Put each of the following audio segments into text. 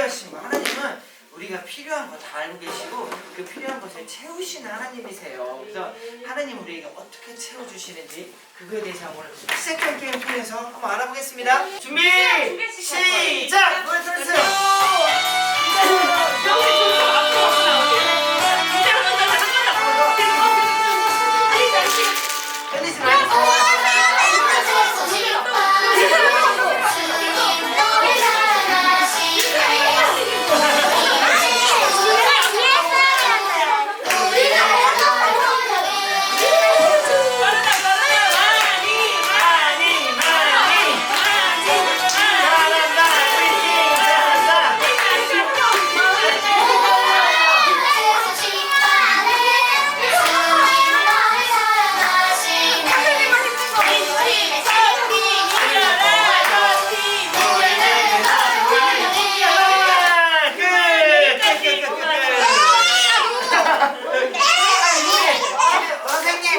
귀하신 거. 하나님은 우리가 필요한 거 다 알고 계시고 그 필요한 것을 채우시는 하나님이세요. 그래서 하나님 우리에게 어떻게 채워주시는지 그거에 대해서 오늘 시작한 게임 통해서 한번 알아보겠습니다. 준비! 시작! 노래 들어주세요. 흔들리지 말고.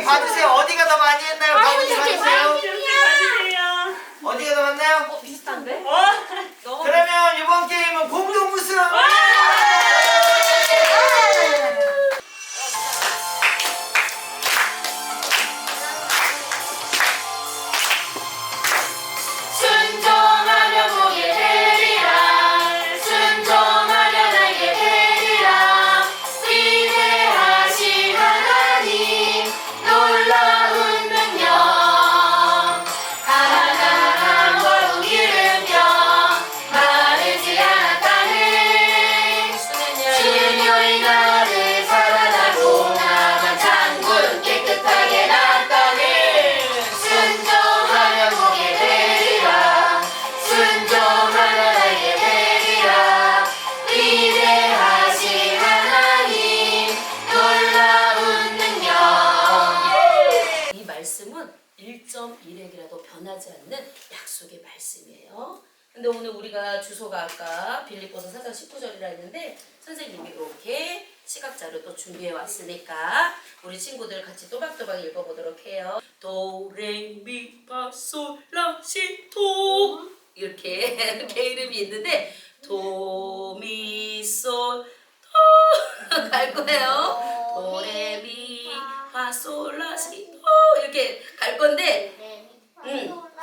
봐주세요. 어디가 더 많이 했나요? 바보님 봐주세요. 어디가 더 많나요? 비슷한데? 그러면 이번 게임은 공동 우승! 순종하며 보게 되리라 순종하며 날게 되리라 위대하신 하나님 놀라운 능력 가난한 거룩 이름표 마르지 않았다는 주님의 나를 살아나고 나간 장군 깨끗하게 났다는 순종하며 보게 되리라 순종하며 날게 되리라 위대하신 하나님 놀라운 능력. 이 말씀은 1.1핵이라도 변하지 않는 약속의 말씀이에요. 근데 오늘 우리가 주소가 아까 빌립보서 4장 19절이라 했는데 선생님이 이렇게 시각자료 또 준비해 왔으니까 우리 친구들 같이 또박또박 읽어보도록 해요. 도레미파솔라시도 이렇게 이렇게 이름이 있는데 도미솔 도 갈 거예요. 도레미파솔라시도 이렇게 갈 건데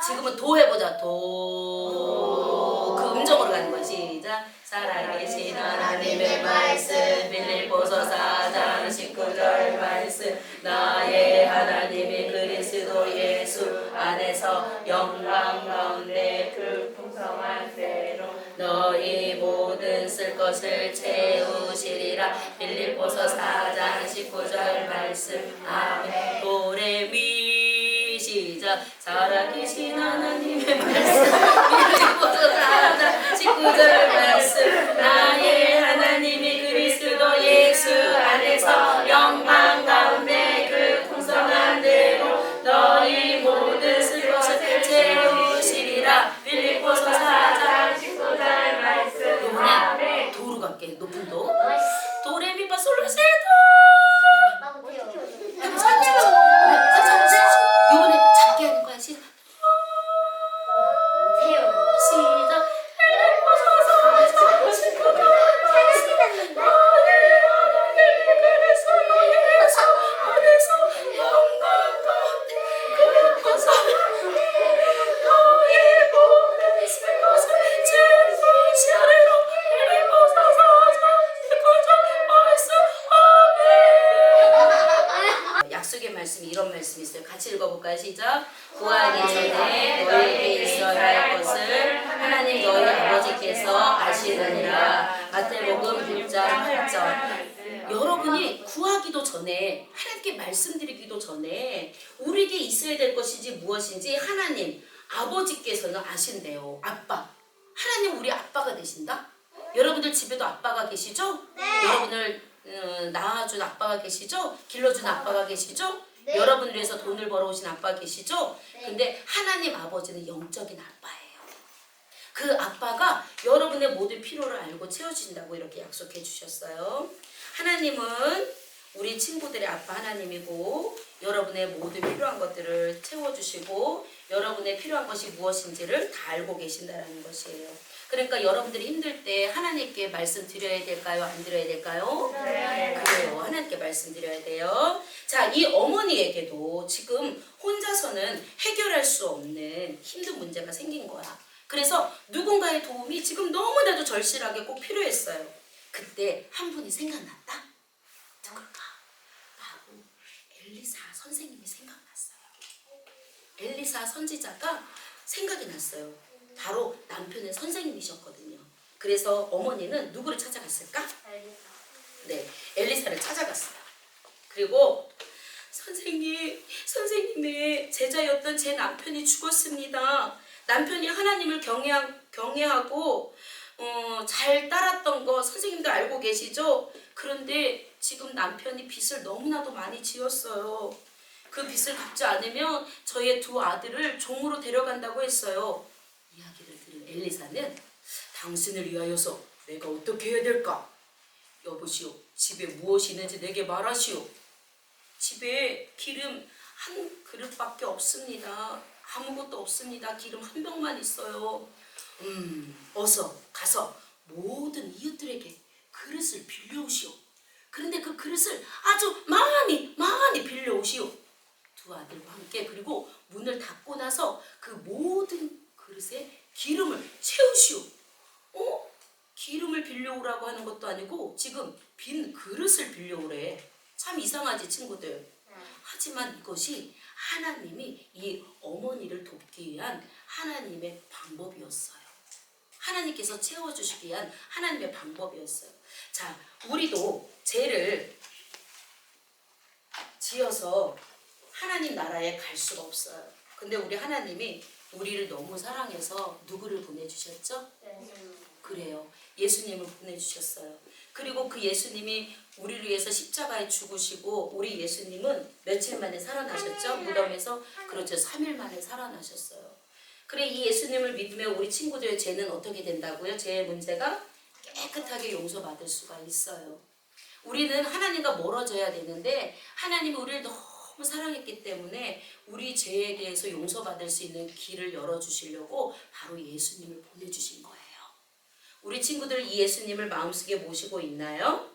지금은 도 해보자. 도. 그 음정으로 가는 거지. 시작. 살아계신 하나님의 말씀 빌립보서 4장 19절 말씀 나의 하나님이 그리스도 예수 안에서 영광 가운데 그 풍성한 대로 너희 모든 쓸 것을 채우시리라. 빌립보서 4장 19절 말씀 아멘. 도레미 시작. 살아계신 하나님의 말씀 빌립보서 4장 19절 말씀 나의 하나님이 그리스도 예수 안에서 영광 가운데 그 풍성한 대로 너희 모든 쓸 것을 채우시리라. 빌립보서 4장 19절 말씀 이번에 도로 갈게. 높은 도. 도레미파 솔라시도. 이번에 작게 하는 거야. 시작. 약속의 말씀이 이런 말씀이 있어요. 같이 읽어볼까요? 시작. 구하기 전에 너희에게 있어야 할 것을 하나님 너희 아버지께서 아시느니라. 마태복음 6장 8절. 여러분이 구하기도 전에 하나님께 말씀드리기도 전에 우리에게 있어야 될 것인지 무엇인지 하나님 아버지께서는 아신대요. 아빠. 하나님 우리 아빠가 되신다? 여러분들 집에도 아빠가 계시죠? 네. 여러분을 낳아준 아빠가 계시죠? 길러준 아빠가 계시죠? 네. 여러분을 위해서 돈을 벌어오신 아빠가 계시죠? 네. 근데 하나님 아버지는 영적인 아빠예요. 그 아빠가 여러분의 모든 필요를 알고 채워주신다고 이렇게 약속해 주셨어요. 하나님은 우리 친구들의 아빠 하나님이고 여러분의 모든 필요한 것들을 채워주시고 여러분의 필요한 것이 무엇인지를 다 알고 계신다는 것이에요. 그러니까 여러분들이 힘들 때 하나님께 말씀 드려야 될까요? 안 드려야 될까요? 네. 그래요. 하나님께 말씀 드려야 돼요. 자, 이 어머니에게도 지금 혼자서는 해결할 수 없는 힘든 문제가 생긴 거야. 그래서 누군가의 도움이 지금 너무나도 절실하게 꼭 필요했어요. 그때 한 분이 생각났다. 누굴까? 바로 엘리사 선생님이 생각났어요. 엘리사 선지자가 생각이 났어요. 바로 남편의 선생님이셨거든요. 그래서 어머니는 누구를 찾아갔을까? 네, 엘리사를 찾아갔어요. 그리고 선생님의 제자였던 제 남편이 죽었습니다. 남편이 하나님을 경외하고 잘 따랐던 거 선생님도 알고 계시죠? 그런데 지금 남편이 빚을 너무나도 많이 지었어요. 그 빚을 갚지 않으면 저의 두 아들을 종으로 데려간다고 했어요. 이야기를 들은 엘리사는 당신을 위하여서 내가 어떻게 해야 될까? 여보시오, 집에 무엇이 있는지 내게 말하시오. 집에 기름 한 그릇밖에 없습니다. 아무것도 없습니다. 기름 한 병만 있어요. 어서 가서 모든 이웃들에게 그릇을 빌려오시오. 그런데 그 그릇을 아주 많이 빌려오시오. 두 아들과 함께 그리고 문을 닫고 나서 그 모든 그릇에 기름을 채우시오. 기름을 빌려오라고 하는 것도 아니고 지금 빈 그릇을 빌려오래. 참 이상하지 친구들. 하지만 이것이 하나님이 이 어머니를 돕기 위한 하나님의 방법이었어요. 하나님께서 채워주시기 위한 하나님의 방법이었어요. 자, 우리도 죄를 지어서 하나님 나라에 갈 수가 없어요. 근데 우리 하나님이 우리를 너무 사랑해서 누구를 보내주셨죠? 그래요. 예수님을 보내주셨어요. 그리고 그 예수님이 우리를 위해서 십자가에 죽으시고 우리 예수님은 며칠 만에 살아나셨죠? 무덤에서. 그렇죠. 3일 만에 살아나셨어요. 그래 이 예수님을 믿으면 우리 친구들의 죄는 어떻게 된다고요? 죄의 문제가 깨끗하게 용서받을 수가 있어요. 우리는 하나님과 멀어져야 되는데 하나님이 우리를 너무 사랑했기 때문에 우리 죄에 대해서 용서받을 수 있는 길을 열어주시려고 바로 예수님을 보내주신 거예요. 우리 친구들 이 예수님을 마음속에 모시고 있나요?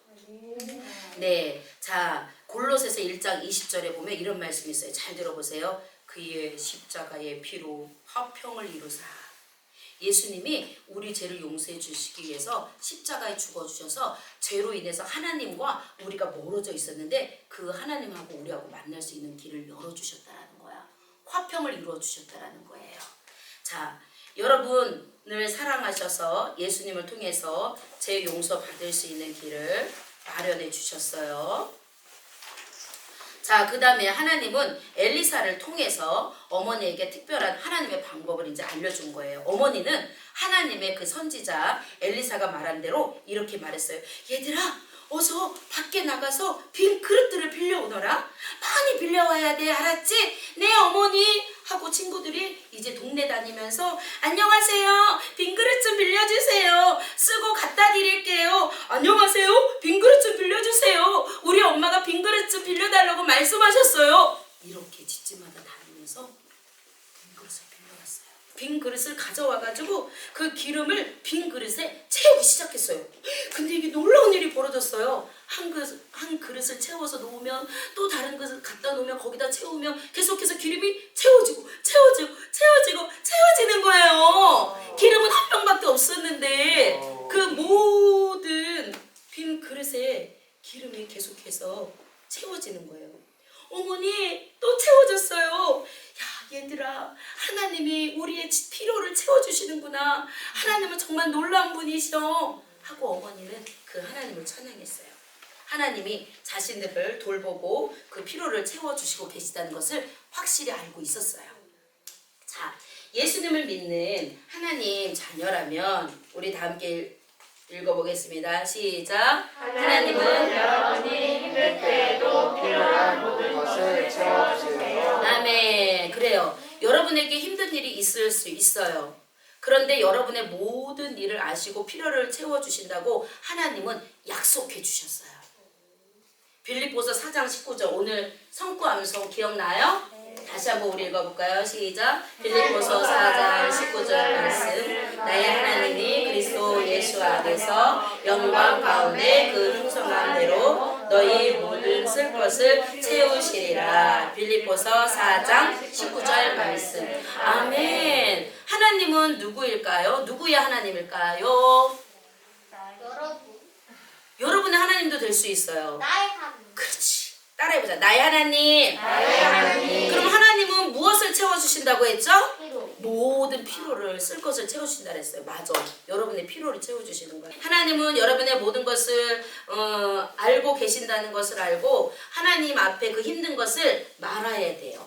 네. 자, 골로새서 1장 20절에 보면 이런 말씀이 있어요. 잘 들어보세요. 그의 십자가의 피로 화평을 이루사. 예수님이 우리 죄를 용서해 주시기 위해서 십자가에 죽어주셔서 죄로 인해서 하나님과 우리가 멀어져 있었는데 그 하나님하고 우리하고 만날 수 있는 길을 열어주셨다라는 거야. 화평을 이루어주셨다라는 거예요. 자, 여러분을 사랑하셔서 예수님을 통해서 죄 용서 받을 수 있는 길을 마련해 주셨어요. 자, 그 다음에 하나님은 엘리사를 통해서 어머니에게 특별한 하나님의 방법을 이제 알려준 거예요. 어머니는 하나님의 그 선지자 엘리사가 말한 대로 이렇게 말했어요. 얘들아, 어서 밖에 나가서 빈 그릇들을 빌려오너라. 많이 빌려와야 돼. 알았지? 네 어머니 하고 친구들이 이제 동네 다니면서 안녕하세요. 빈 그릇 좀 빌려주세요. 쓰고 갖다 드릴게요. 안녕하세요. 빈 그릇 좀 빌려주세요. 우리 엄마가 빈 그릇 좀 빌려달라고 말씀하셨어요. 이렇게 집집마다 다니면서 빈 그릇을 빌려왔어요. 빈 그릇을 가져와가지고 그 기름을 빈 그릇에 채우기 시작했어요. 근데 이게 놀라운 일이 벌어졌어요. 한 그릇을 채워서 놓으면 또 다른 그릇을 갖다 놓으면 거기다 채우면 계속해서 기름이 채워지는 거예요. 기름은 한 병밖에 없었는데 그 모든 빈 그릇에 기름이 계속해서 채워지는 거예요. 어머니 또 채워졌어요. 야 얘들아, 하나님이 우리의 필요를 채워주시는구나. 하나님은 정말 놀라운 분이시오 하고 어머니는 그 하나님을 찬양했어요. 하나님이 자신들을 돌보고 그 필요를 채워주시고 계시다는 것을 확실히 알고 있었어요. 자, 예수님을 믿는 하나님 자녀라면 우리 다 함께 읽어보겠습니다. 시작. 하나님은 여러분이 힘들 때에도 필요한 모든 것을 채워주세요. 아멘. 그래요. 여러분에게 힘든 일이 있을 수 있어요. 그런데 여러분의 모든 일을 아시고 필요를 채워주신다고 하나님은 약속해 주셨어요. 빌립보서 4장 19절 오늘 성구 암송 기억나요? 다시 한번 우리 읽어볼까요? 시작. 빌립보서 4장 19절 말씀. 나의 하나님이 그리스도 예수 안에서 영광 가운데 그 풍성한 대로 너희 모든 쓸 것을 채우시리라. 빌립보서 4장 19절 말씀. 아멘. 하나님은 누구일까요? 누구의 하나님일까요? 여러분의 하나님도 될 수 있어요. 나의 하나님. 그렇지. 따라해보자. 나의 하나님. 나의 하나님. 그럼 하나님은 무엇을 채워주신다고 했죠? 피로. 모든 필요를 쓸 것을 채워주신다 그랬어요. 맞아. 여러분의 필요를 채워주시는 거예요. 하나님은 여러분의 모든 것을 알고 계신다는 것을 알고 하나님 앞에 그 힘든 것을 말아야 돼요.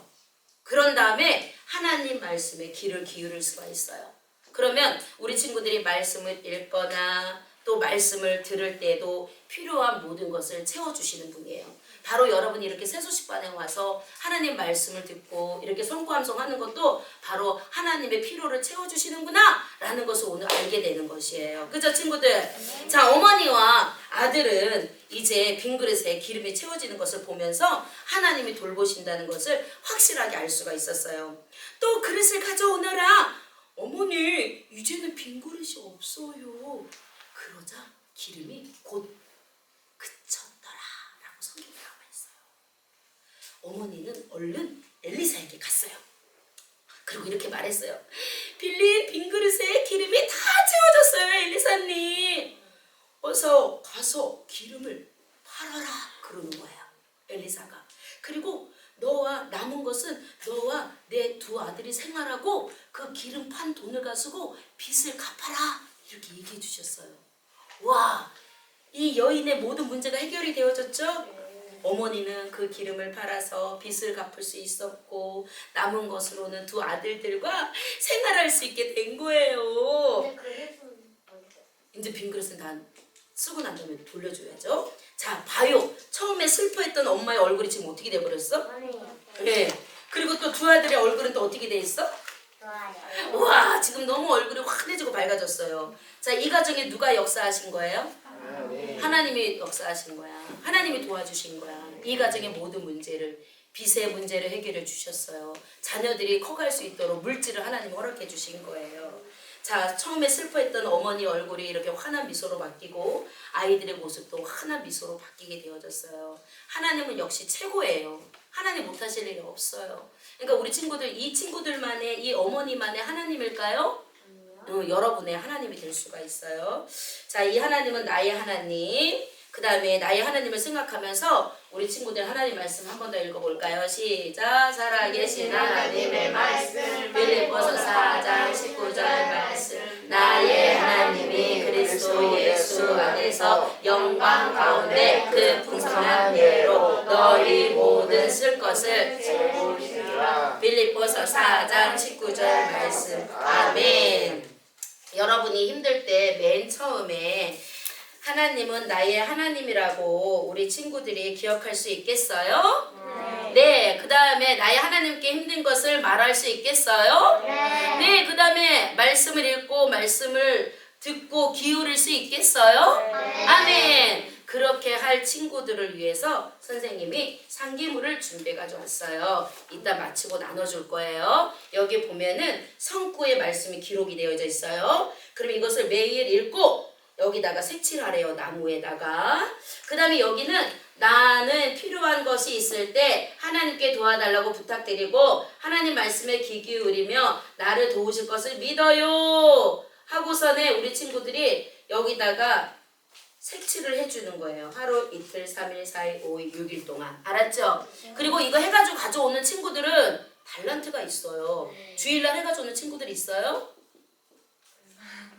그런 다음에 하나님 말씀에 귀를 기울일 수가 있어요. 그러면 우리 친구들이 말씀을 읽거나 또 말씀을 들을 때도 필요한 모든 것을 채워주시는 분이에요. 바로 여러분이 이렇게 새소식반에 와서 하나님 말씀을 듣고 이렇게 성구함성하는 것도 바로 하나님의 필요를 채워주시는구나 라는 것을 오늘 알게 되는 것이에요. 그죠 친구들? 자, 어머니와 아들은 이제 빈 그릇에 기름이 채워지는 것을 보면서 하나님이 돌보신다는 것을 확실하게 알 수가 있었어요. 또 그릇을 가져오너라. 어머니 이제는 빈 그릇이 없어요. 그러자 기름이 곧 그쳤더라 라고 성경에 나와 있어요. 어머니는 얼른 엘리사에게 갔어요. 그리고 이렇게 말했어요. 빌린 빈 그릇에 기름이 다 채워졌어요. 엘리사님 어서 가서 기름을 팔아라 그러는 거예요. 엘리사가. 그리고 너와 남은 것은 너와 내 두 아들이 생활하고 그 기름 판 돈을 가지고 빚을 갚아라 이렇게 얘기해 주셨어요. 와, 이 여인의 모든 문제가 해결이 되어졌죠? 어머니는 그 기름을 팔아서 빚을 갚을 수 있었고 남은 것으로는 두 아들들과 생활할 수 있게 된 거예요. 근데 그릇은 어디서? 이제 빈 그릇은 다 쓰고 난 다음에 돌려줘야죠. 자, 봐요. 처음에 슬퍼했던 엄마의 얼굴이 지금 어떻게 돼버렸어? 아니에요. 네. 그리고 또 두 아들의 얼굴은 또 어떻게 돼 있어? 좋아요. 우와, 지금 너무 얼굴이 환해지고 밝아졌어요. 자, 이 가정에 누가 역사하신 거예요? 하나님이 역사하신 거야. 하나님이 도와주신 거야. 이 가정의 모든 문제를, 빚의 문제를 해결해 주셨어요. 자녀들이 커갈 수 있도록 물질을 하나님이 허락해 주신 거예요. 자, 처음에 슬퍼했던 어머니 얼굴이 이렇게 환한 미소로 바뀌고 아이들의 모습도 환한 미소로 바뀌게 되어졌어요. 하나님은 역시 최고예요. 하나님 못하실 일이 없어요. 그러니까 우리 친구들, 이 친구들만의, 이 어머니만의 하나님일까요? 여러분의 하나님이 될 수가 있어요. 자, 이 하나님은 나의 하나님. 그 다음에 나의 하나님을 생각하면서 우리 친구들 하나님 말씀 한 번 더 읽어볼까요? 시작. 살아계신 하나님의 말씀. 빌립보서 4장 19절 말씀. 나의 하나님이 그리스도 예수 안에서 영광 가운데 그 풍성한 예로 너희 모든 쓸 것을 채우시리라. 빌립보서 4장 19절 말씀. 아멘. 여러분이 힘들 때 맨 처음에 하나님은 나의 하나님이라고 우리 친구들이 기억할 수 있겠어요? 네. 그 다음에 나의 하나님께 힘든 것을 말할 수 있겠어요? 네. 그 다음에 말씀을 읽고 말씀을 듣고 기울일 수 있겠어요? 아멘. 그렇게 할 친구들을 위해서 선생님이 상기물을 준비해 가져왔어요. 이따 마치고 나눠줄 거예요. 여기 보면은 성구의 말씀이 기록이 되어져 있어요. 그럼 이것을 매일 읽고 여기다가 색칠하래요. 나무에다가. 그 다음에 여기는 나는 필요한 것이 있을 때 하나님께 도와달라고 부탁드리고 하나님 말씀에 귀 기울이며 나를 도우실 것을 믿어요 하고서는 우리 친구들이 여기다가 색칠을 해주는 거예요. 하루, 이틀, 3일, 4일, 5일, 6일 동안. 알았죠? 그리고 이거 해가지고 가져오는 친구들은 달란트가 있어요. 주일날 해가지고 오는 친구들 있어요?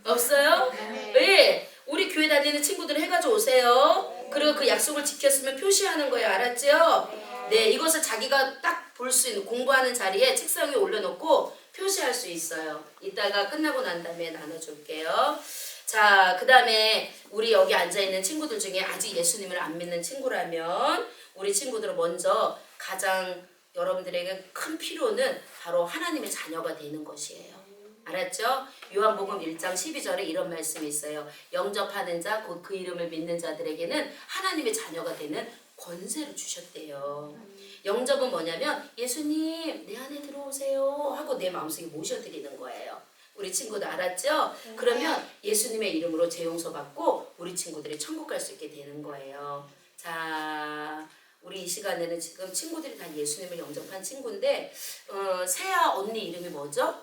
없어요? 왜? 우리 교회 다니는 친구들 해가지고 오세요. 그리고 그 약속을 지켰으면 표시하는 거예요. 알았죠? 네, 이것을 자기가 딱 볼 수 있는 공부하는 자리에 책상 위에 올려놓고 표시할 수 있어요. 이따가 끝나고 난 다음에 나눠줄게요. 자, 그 다음에 우리 여기 앉아있는 친구들 중에 아직 예수님을 안 믿는 친구라면 우리 친구들은 먼저 가장 여러분들에게 큰 필요는 바로 하나님의 자녀가 되는 것이에요. 알았죠? 요한복음 1장 12절에 이런 말씀이 있어요. 영접하는 자 곧 그 이름을 믿는 자들에게는 하나님의 자녀가 되는 권세를 주셨대요. 영접은 뭐냐면 예수님 내 안에 들어오세요 하고 내 마음속에 모셔드리는 거예요. 우리 친구들 알았죠? 그러면 예수님의 이름으로 죄용서 받고 우리 친구들이 천국 갈 수 있게 되는 거예요. 자, 우리 이 시간에는 지금 친구들이 다 예수님을 영접한 친구인데 세아 언니 이름이 뭐죠?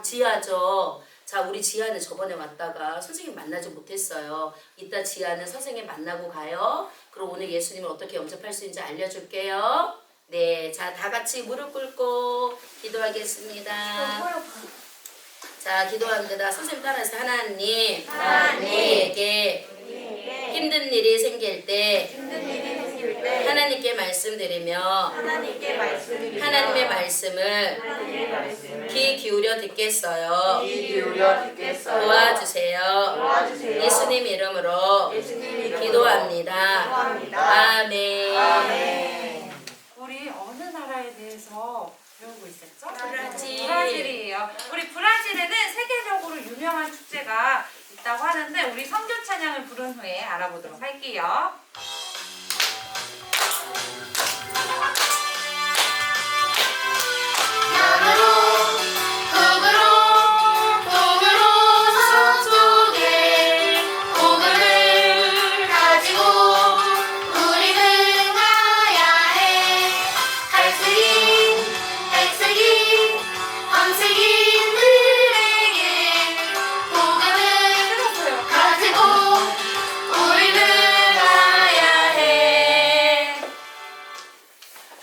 지아죠. 자, 우리 지아는 저번에 왔다가 선생님 만나지 못했어요. 이따 지아는 선생님 만나고 가요. 그럼 오늘 예수님을 어떻게 영접할 수 있는지 알려줄게요. 네, 자, 다 같이 무릎 꿇고 기도하겠습니다. 자, 기도합니다. 선생님 따라해서 하나님, 우리에게 힘든 일이 생길 때 하나님께 말씀드리며 하나님의 말씀을 귀 기울여 듣겠어요. 도와주세요. 예수님 이름으로 기도합니다. 아멘. 우리 어느 나라에 대해서 배우고 있었죠? 브라질. 브라질이에요. 우리 브라질에는 세계적으로 유명한 축제가 있다고 하는데 우리 선교 찬양을 부른 후에 알아보도록 할게요.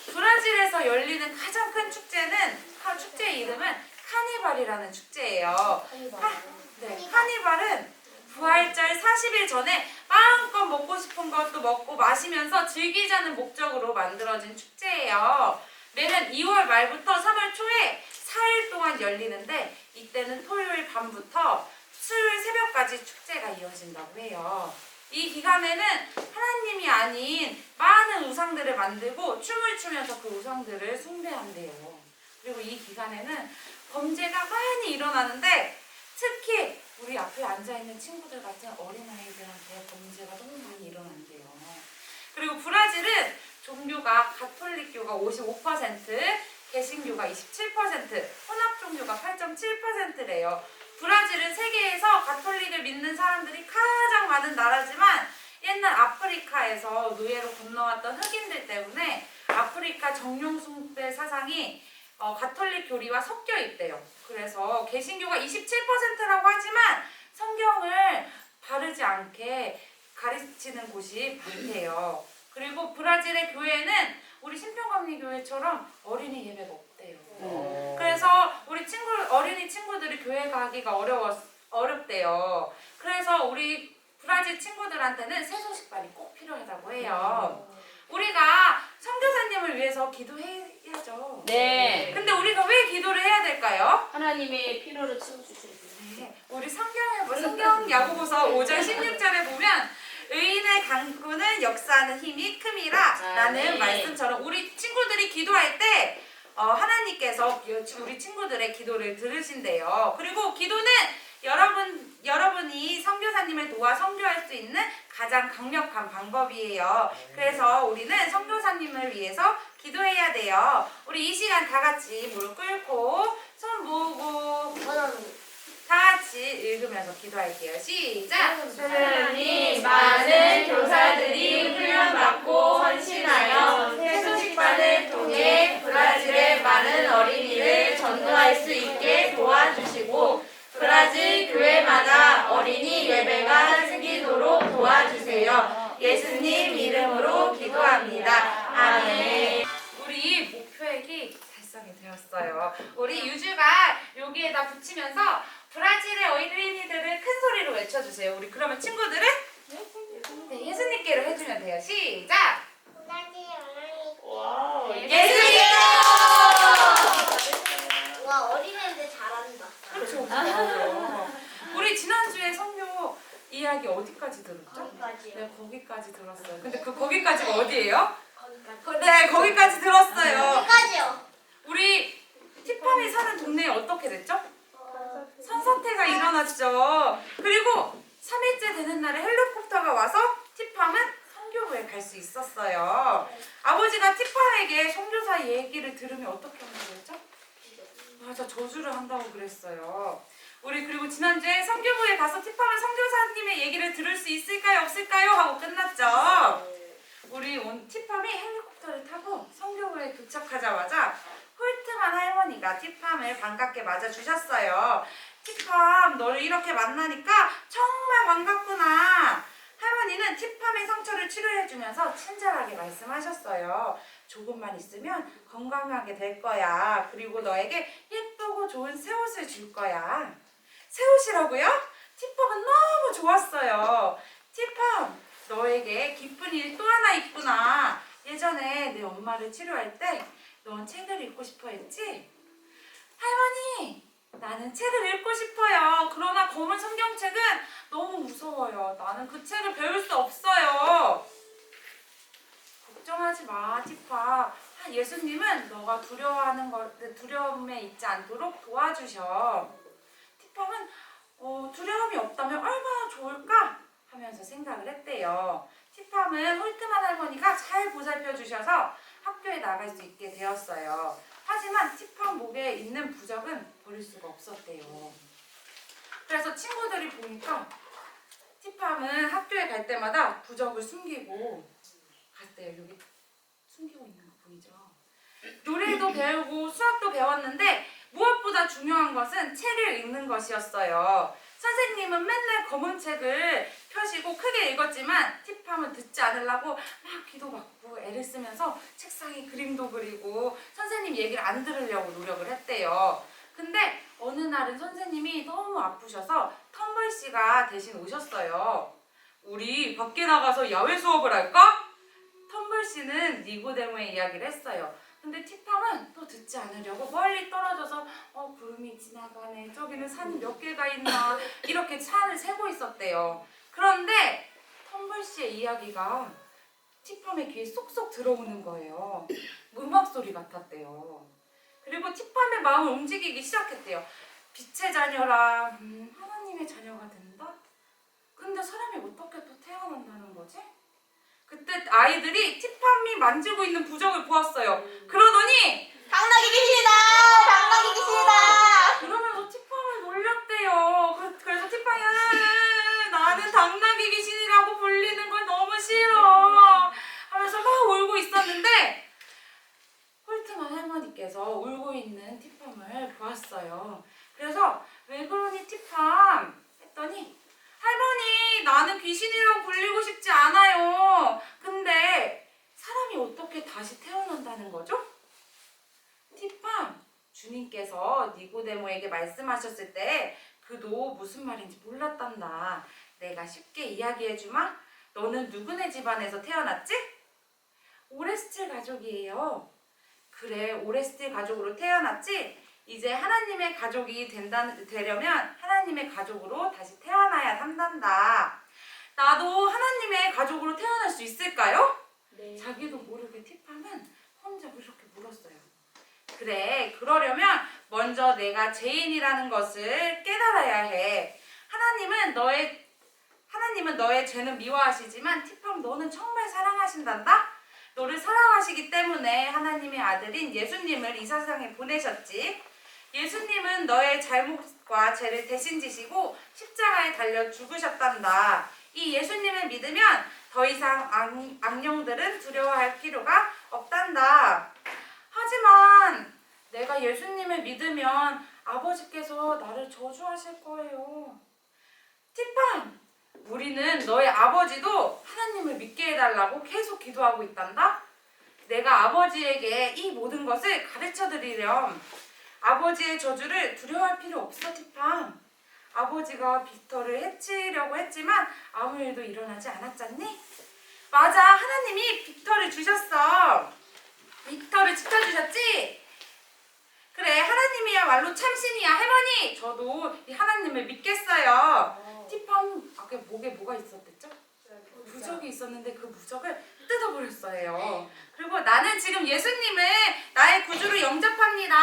브라질에서 열리는 가장 큰 축제의 이름은 카니발이라는 축제예요. 카니발은 부활절 40일 전에 마음껏 먹고 싶은 것도 먹고 마시면서 즐기자는 목적으로 만들어진 축제예요. 매년 2월 말부터 3월 초에 4일 동안 열리는데 이때는 토요일 밤부터 수요일 새벽까지 축제가 이어진다고 해요. 이 기간에는 하나님이 아닌 많은 우상들을 만들고 춤을 추면서 그 우상들을 숭배한대요. 그리고 이 기간에는 범죄가 많이 일어나는데 특히 우리 앞에 앉아있는 친구들 같은 어린아이들한테 범죄가 너무 많이 일어난대요. 그리고 브라질은 종교가 가톨릭교가 55%, 개신교가 27%, 혼합 종교가 8.7%래요. 브라질은 세계에서 가톨릭을 믿는 사람들이 가장 많은 나라지만 옛날 아프리카에서 노예로 건너왔던 흑인들 때문에 아프리카 정령 숭배 사상이 가톨릭 교리와 섞여 있대요. 그래서 개신교가 27%라고 하지만 성경을 바르지 않게 가르치는 곳이 많대요. 그리고 브라질의 교회는 우리 신평감리교회처럼 어린이 예배가 없대요. 그래서 우리 어린이 친구들이 교회 가기가 어렵대요. 그래서 우리 브라질 친구들한테는 세손식반이 꼭 필요하다고 해요. 우리가 선교사님을 위해서 기도해야죠. 네. 근데 우리가 왜 기도를 해야 될까요? 하나님의 필요를 채워주셔야 돼요. 우리 성경 야고보서 5절 16절에 보면 의인의 강구는 역사하는 힘이 큼이라 라는 네. 말씀처럼 우리 친구들이 기도할 때 하나님께서 우리 친구들의 기도를 들으신대요. 그리고 기도는 여러분이 선교사님을 도와 선교할 수 있는 가장 강력한 방법이에요. 그래서 우리는 선교사님을 위해서 기도해야 돼요. 우리 이 시간 다 같이 무릎 꿇고 손 모으고 다 같이 읽으면서 기도할게요. 시작! 하나님, 많은 교사들이 훈련받고 헌신하여 세손식반을 통해 브라질의 많은 어린이를 전도할 수 있게 도와주시고 브라질 교회마다 어린이 예배가 생기도록 도와주세요. 예수님 이름으로 기도합니다. 아멘. 우리 목표액이 달성이 되었어요. 우리 유주가 여기에다 붙이면서 브라질의 어린이들을 큰 소리로 외쳐주세요. 우리 그러면 친구들은 예수님께로 해주면 돼요. 시작! 와우. 예수님께로! 와, 어린애들 잘한다. 그렇죠. 우리 지난주에 성교 이야기 어디까지 들었죠? 거기까지요. 네, 거기까지 들었어요. 근데 거기까지가 어디예요? 거기까지. 네, 거기까지 들었어요. 거기까지요. 우리 티파미 사는 동네에 어떻게 됐죠? 산사태가 일어났죠. 그리고 3일째 되는 날에 헬리콥터가 와서 티팜은 선교부에 갈 수 있었어요. 아버지가 티팜에게 선교사 얘기를 들으면 어떻게 한다고 했죠? 맞아, 저주를 한다고 그랬어요. 우리 그리고 지난주에 선교부에 가서 티팜은 선교사님의 얘기를 들을 수 있을까요? 없을까요? 하고 끝났죠. 우리 티팜이 헬리콥터를 타고 선교부에 도착하자마자 홀트만 할머니가 티팜을 반갑게 맞아주셨어요. 티팜, 너를 이렇게 만나니까 정말 반갑구나. 할머니는 티팜의 상처를 치료해주면서 친절하게 말씀하셨어요. 조금만 있으면 건강하게 될 거야. 그리고 너에게 예쁘고 좋은 새 옷을 줄 거야. 새 옷이라고요? 티팜은 너무 좋았어요. 티팜, 너에게 기쁜 일이 또 하나 있구나. 예전에 내 엄마를 치료할 때 넌 책을 읽고 싶어 했지? 할머니, 나는 책을 읽고 싶어요. 그러나 검은 성경책은 너무 무서워요. 나는 그 책을 배울 수 없어요. 걱정하지 마, 티파. 예수님은 너가 두려움에 있지 않도록 도와주셔. 티파는 두려움이 없다면 얼마나 좋을까 하면서 생각을 했대요. 티팜은 홀트만 할머니가 잘 보살펴 주셔서 학교에 나갈 수 있게 되었어요. 하지만 티팜 목에 있는 부적은 버릴 수가 없었대요. 그래서 친구들이 보니까 티팜은 학교에 갈 때마다 부적을 숨기고 갔대요. 여기 숨기고 있는 거 보이죠? 노래도 배우고 수학도 배웠는데 무엇보다 중요한 것은 책을 읽는 것이었어요. 선생님은 맨날 검은 책을 펴시고 크게 읽었지만 티팜은 듣지 않으려고 막 기도받고 애를 쓰면서 책상에 그림도 그리고 선생님 얘기를 안 들으려고 노력을 했대요. 근데 어느 날은 선생님이 너무 아프셔서 텀블 씨가 대신 오셨어요. 우리 밖에 나가서 야외 수업을 할까? 텀블 씨는 니고데모의 이야기를 했어요. 근데 티팜은 또 듣지 않으려고 멀리 떨어져서 구름이 지나가네, 저기는 산이 몇 개가 있나, 이렇게 산을 세고 있었대요. 그런데 텀블 씨의 이야기가 티팜의 귀에 쏙쏙 들어오는 거예요. 음악 소리 같았대요. 그리고 티팜의 마음을 움직이기 시작했대요. 빛의 자녀라, 하나님의 자녀가 된다? 근데 사람이 어떻게 또 태어난다는 거지? 그때 아이들이 티팜이 만지고 있는 부적을 보았어요. 그러더니 당나귀 귀신이다! 당나귀 귀신이다! 그러면서 티팜을 놀렸대요. 그래서 티팜이 나는 당나귀 귀신이라고 불리는 걸 너무 싫어 하면서 막 울고 있었는데 홀트만 할머니께서 울고 있는 티팜을 보았어요. 그래서 왜 그러니 티팜? 했더니 할머니, 나는 귀신이라고 불리고 싶지 않아요. 근데 사람이 어떻게 다시 태어난다는 거죠? 티팜, 주님께서 니고데모에게 말씀하셨을 때 그도 무슨 말인지 몰랐단다. 내가 쉽게 이야기해주마. 너는 누구네 집안에서 태어났지? 오레스틸 가족이에요. 그래, 오레스틸 가족으로 태어났지? 이제 하나님의 가족이 되려면 하나님의 가족으로 다시 태어나야 한단다. 나도 하나님의 가족으로 태어날 수 있을까요? 네. 자기도 모르게 티팜은 혼자 그렇게 물었어요. 그래, 그러려면 먼저 내가 죄인이라는 것을 깨달아야 해. 하나님은 너의 죄는 미워하시지만 티팜, 너는 정말 사랑하신단다. 너를 사랑하시기 때문에 하나님의 아들인 예수님을 이 세상에 보내셨지. 예수님은 너의 잘못과 죄를 대신 지시고 십자가에 달려 죽으셨단다. 이 예수님을 믿으면 더 이상 악령들은 두려워할 필요가 없단다. 하지만 내가 예수님을 믿으면 아버지께서 나를 저주하실 거예요. 티팜, 우리는 너의 아버지도 하나님을 믿게 해달라고 계속 기도하고 있단다. 내가 아버지에게 이 모든 것을 가르쳐 드리렴. 아버지의 저주를 두려워할 필요 없어, 티팜. 아버지가 빅터를 해치려고 했지만 아무 일도 일어나지 않았잖니? 맞아, 하나님이 빅터를 주셨어. 빅터를 지켜주셨지? 그래, 하나님이야말로 참신이야. 할머니, 저도 이 하나님을 믿겠어요. 티팜, 아까 목에 뭐가 있었댔죠? 부적이 있었는데 그 부적을 뜯어버렸어요. 그리고 나는 지금 예수님을 나의 구주로 영접합니다.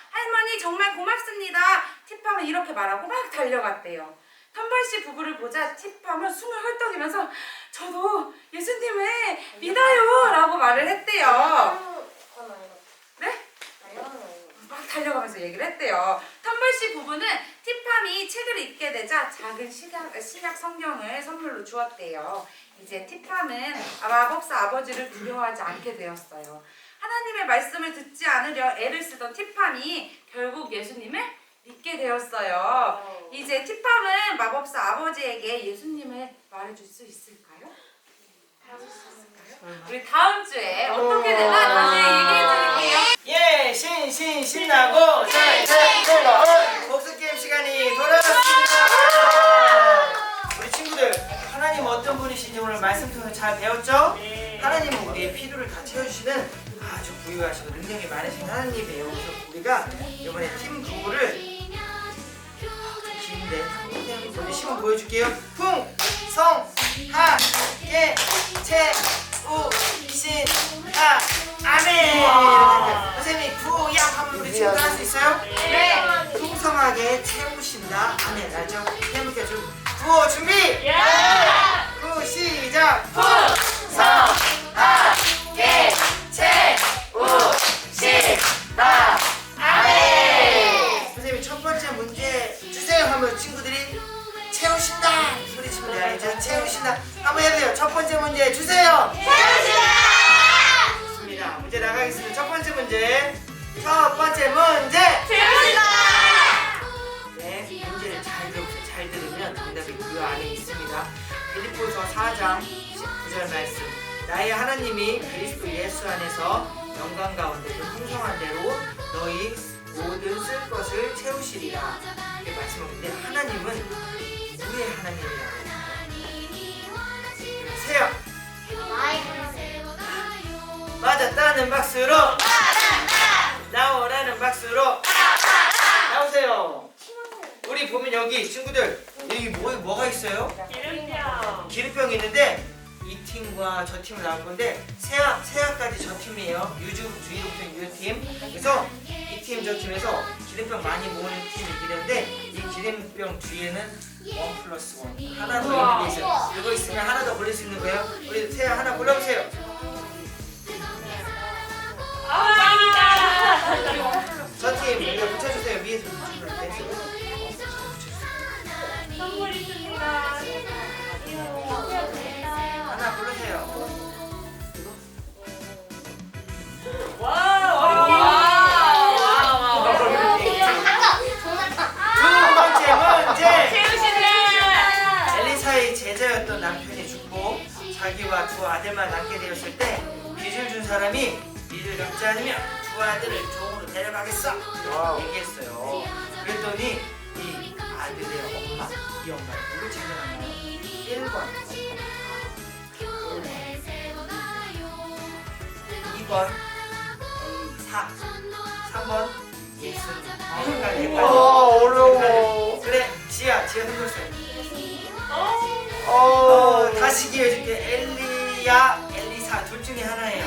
할머니 정말 고맙습니다. 티팜 티팜은 이렇게 말하고 막 달려갔대요. 텀벌씨 부부를 보자 티팜은 숨을 헐떡이면서 저도 예수님을 믿어요 라고 말을 했대요. 네? 막 달려가면서 얘기를 했대요. 텀벌씨 부부는 티팜이 책을 읽게 되자 작은 신약 성경을 선물로 주었대요. 이제 티팜은 마법사 아버지를 두려워하지 않게 되었어요. 하나님의 말씀을 듣지 않으려 애를 쓰던 티팜이 결국 예수님을 믿게 되었어요. 이제 티팜은 마법사 아버지에게 예수님을 말해줄 수 있을까요? 우리 다음 주에 어떻게 되나 다시 얘기해 드릴게요. 예, 신나고 즐거운 복수 게임 시간이 돌아왔습니다. 우리 친구들, 하나님 어떤 분이신지 오늘 말씀 통해서 잘 배웠죠? 하나님은 우리의 필요를 다 채워주시는 아주 부유하시고 능력이 많으신 하나님이에요. 그래서 우리가 이번에 팀 구호를 긴데 한번 시범 보여줄게요. 풍, 성, 하, 예, 채, 우, 신, 하, 아멘. 선생님이 구약 하면 우리 친구들 할 수 있어요? 네. 풍성하게 채우신다. 아멘. 알죠? 해볼게요. 구호 준비. 구 시작. 풍, 성, 하, 예, 채, 우, 신, 하, 아멘. 선생님이 첫 번째 문제 주세요 하면 친구들이 채우신다 소리치면 돼요. 알죠? 채우신다. 한번 해보세요. 첫 번째 문제 주세요. 좋습니다. 문제 나가겠습니다. 첫 번째 문제. 네, 문제를 잘 들으세요. 잘 들으면 정답이 그 안에 있습니다. 빌립보서 4장 19절 말씀. 나의 하나님이 그리스도 예수 안에서 영광 가운데 그 풍성한 대로 너희 모든 쓸 것을 채우시리라. 이렇게 말씀하는데 하나님은 우리의 하나님이라고 세요. 맞았다는 박수로 나오라는 박수로 나오세요. 우리 보면 여기 친구들 여기 뭐가 있어요? 기름병이 있는데 이 팀과 저 팀을 나올 건데 세아까지 저 팀이에요. 유주주의로부터 유팀. 그래서 이 팀 저 팀에서 기름병 많이 모으는 팀이 이기는데 이 기름병 뒤에는 1+1 하나 더 있는 게 있어요. 이거 있으면 하나 더 골릴 수 있는 거예요. 우리 세아 하나 골라보세요. 저 팀 우리가 붙여주세요. 위에서 붙여주세요. 선물 있습니다. 하나 고르세요. 두 번째 문제. 엘리사의 제자였던 남편이 죽고 자기와 두 아들만 남게 되었을 때 빚을 준 사람이 빚을 갚지 않으면 두 아들을 종으로 데려가겠어 얘기했어요. 그랬더니 이 아들의 엄마, 이 엄마를 누구 찾아갔나요? 1번 2번 3번 예수님. 어려워. 그래 지아 흔들었어요. 다시 기회 줄게. 엘리야 엘리사 둘 중에 하나예요.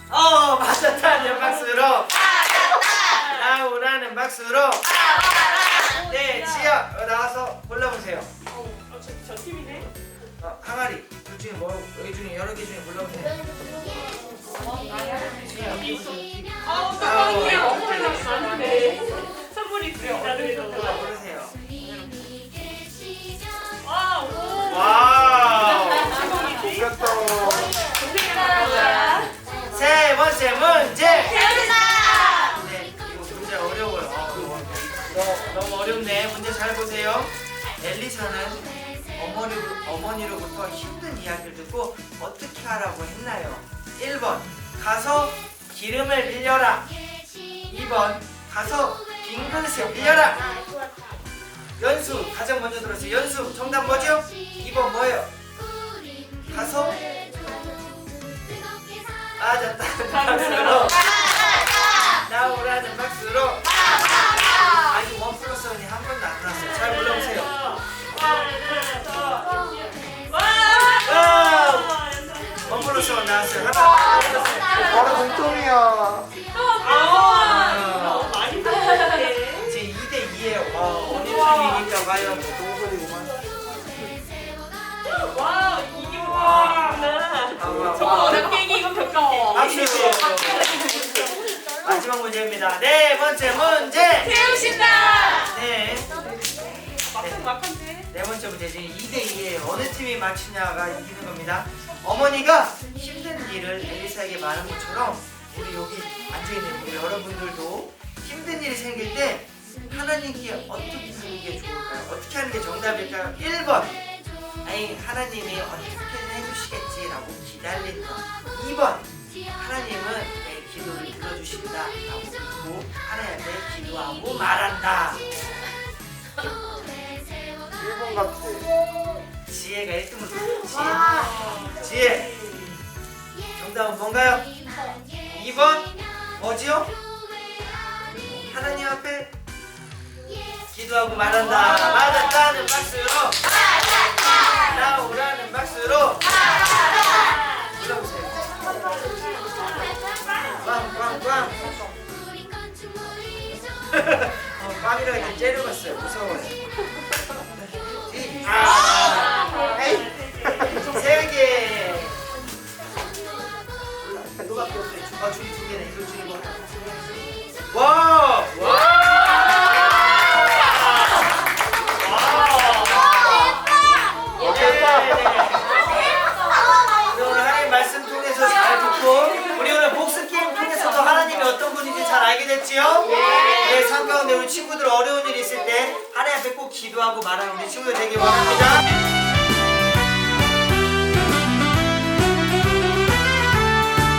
맞았다는 박수로 나오라는 박수로. 네 지아 나와서 골라보세요. 저 팀이네. 항아리 둘 중에 여기 중에 여러 개 중에 골라보세요. 선물 있습니다. 고르세요. 와우. 됐다. 세 번째 문제. 네, 이거 문제 어려워요. 너무 어렵네. 문제 잘 보세요. 엘리사는 어머니로부터 힘든 이야기를 듣고 어떻게 하라고 했나요? 1번 가서 기름을 빌려라. 2번 가서 빈 그릇을 빌려라. 연수 가장 먼저 들었어요. 연수 정답 뭐죠? 2번 뭐예요? 가서 맞았다는 박수로 나오라는 박수로. 아직 1+1이 한 번도 안 나왔어요. 잘 불러보세요. 1+1 나왔어요. 하나 바로 동점이야. 지금 2대2예요. 과연 와 이게 뭐야? 저거 깨기 이건 벽가워. 박수. 마지막 문제입니다. 네 번째 문제. 태우신다. 네. 막한데. 네 번째 문제 지금 2대2에요. 어느 팀이 맞추냐가 이기는 겁니다. 어머니가 힘든 일을 엘리사에게 말한 것처럼 우리 여기 앉아있는 우리 여러분들도 힘든 일이 생길 때 하나님께 어떻게 하는 게 좋을까요? 어떻게 하는 게 정답일까요? 1번 아니 하나님이 어떻게든 해주시겠지라고 기다린다. 2번 하나님은 내 기도를 들어주신다 라고 믿고 하나님한테 기도하고 말한다. 1번 같아. 지혜가 1등을 지혜 정답은 뭔가요? 2번 뭐지요? 하나님 앞에 기도하고 말한다. 맞았다는 박수로 나오라는 박수로 불러보세요. 꽝꽝꽝 꽝이라고 했더니 째려봤어요. 무서워요. 에이 3개 이거밖에 없어요. 줄이 2개네. 이거 줄이 뭐 와! 오늘 하나님 말씀 통해서 잘 듣고 우리 오늘 복습 게임 통해서도 하나님이 어떤 분인지 잘 알게 됐지요? 네, 삶 가운데 우리 친구들 어려운 일 있을 때 하나님 앞에 꼭 기도하고 말하는 우리 친구들 되길 원합니다.